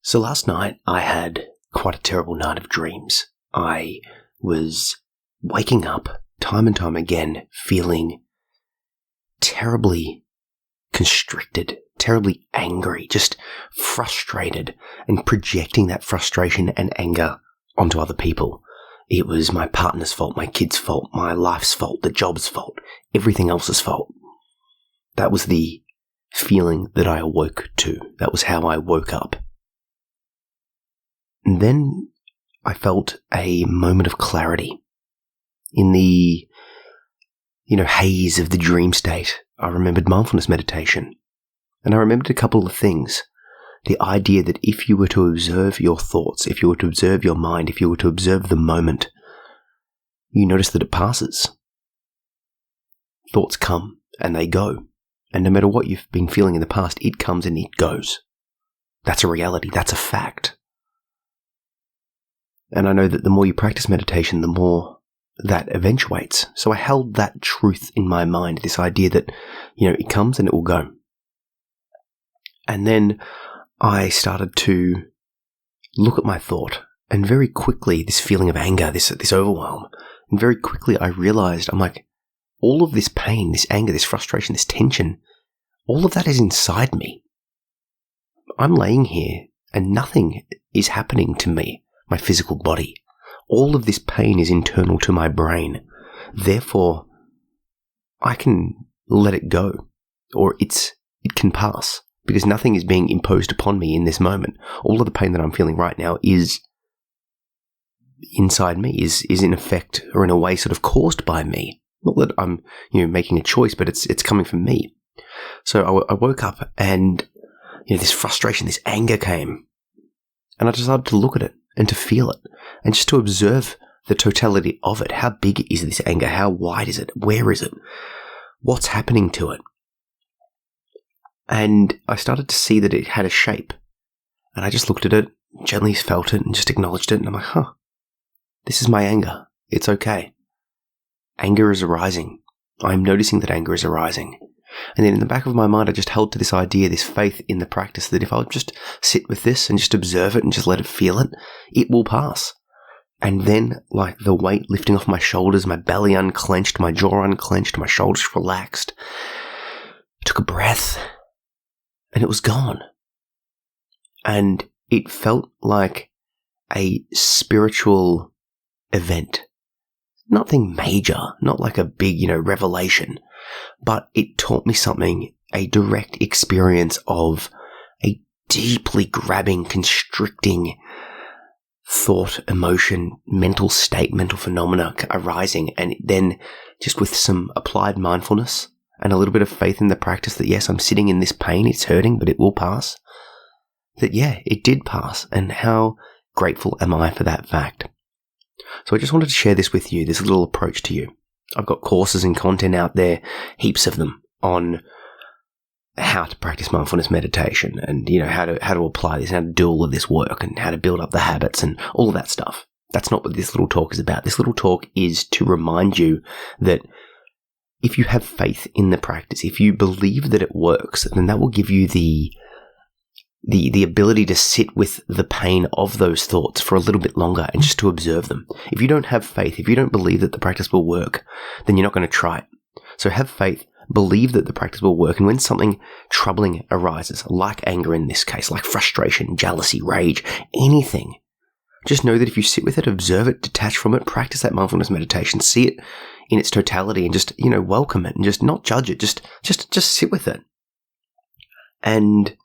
So last night I had quite a terrible night of dreams. I was waking up time and time again feeling terribly constricted, terribly angry, just frustrated, and projecting that frustration and anger onto other people. It was my partner's fault, my kid's fault, my life's fault, the job's fault, everything else's fault. That was the feeling that I awoke to. That was how I woke up. And then I felt a moment of clarity. In the, haze of the dream state, I remembered mindfulness meditation. And I remembered a couple of things. The idea that if you were to observe your thoughts, if you were to observe your mind, if you were to observe the moment, you notice that it passes. Thoughts come and they go. And no matter what you've been feeling in the past, it comes and it goes. That's a reality. That's a fact. And I know that the more you practice meditation, the more that eventuates. So I held that truth in my mind, this idea that, it comes and it will go. And then I started to look at my thought, and very quickly, this feeling of anger, this overwhelm, and very quickly I realized, I'm like, all of this pain, this anger, this frustration, this tension, all of that is inside me. I'm laying here and nothing is happening to me, my physical body. All of this pain is internal to my brain. Therefore, I can let it go, or it can pass, because nothing is being imposed upon me in this moment. All of the pain that I'm feeling right now is inside me, is in effect, or in a way, sort of caused by me. Not that I'm, making a choice, but it's coming from me. So I woke up and, this frustration, this anger came, and I decided to look at it and to feel it and just to observe the totality of it. How big is this anger? How wide is it? Where is it? What's happening to it? And I started to see that it had a shape, and I just looked at it, gently felt it, and just acknowledged it, and I'm like, this is my anger. It's okay. Anger is arising. I'm noticing that anger is arising. And then in the back of my mind, I just held to this idea, this faith in the practice, that if I would just sit with this and just observe it and just let it feel it, it will pass. And then, like the weight lifting off my shoulders, my belly unclenched, my jaw unclenched, my shoulders relaxed. I took a breath, and it was gone. And it felt like a spiritual event. Nothing major, not like a big, revelation, but it taught me something, a direct experience of a deeply grabbing, constricting thought, emotion, mental state, mental phenomena arising, and then just with some applied mindfulness and a little bit of faith in the practice that, yes, I'm sitting in this pain, it's hurting, but it will pass, that, yeah, it did pass, and how grateful am I for that fact. So I just wanted to share this with you, this little approach to you. I've got courses and content out there, heaps of them, on how to practice mindfulness meditation and, how to apply this, and how to do all of this work and how to build up the habits and all of that stuff. That's not what this little talk is about. This little talk is to remind you that if you have faith in the practice, if you believe that it works, then that will give you the ability to sit with the pain of those thoughts for a little bit longer and just to observe them. If you don't have faith, if you don't believe that the practice will work, then you're not going to try it. So have faith, believe that the practice will work, and when something troubling arises, like anger in this case, like frustration, jealousy, rage, anything, just know that if you sit with it, observe it, detach from it, practice that mindfulness meditation, see it in its totality, and just, welcome it and just not judge it, just sit with it. And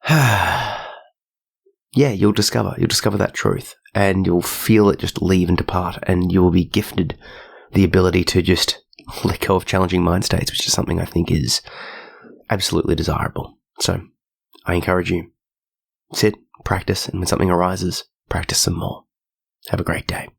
yeah, you'll discover that truth, and you'll feel it just leave and depart, and you will be gifted the ability to just let go of challenging mind states, which is something I think is absolutely desirable. So I encourage you, sit, practice, and when something arises, practice some more. Have a great day.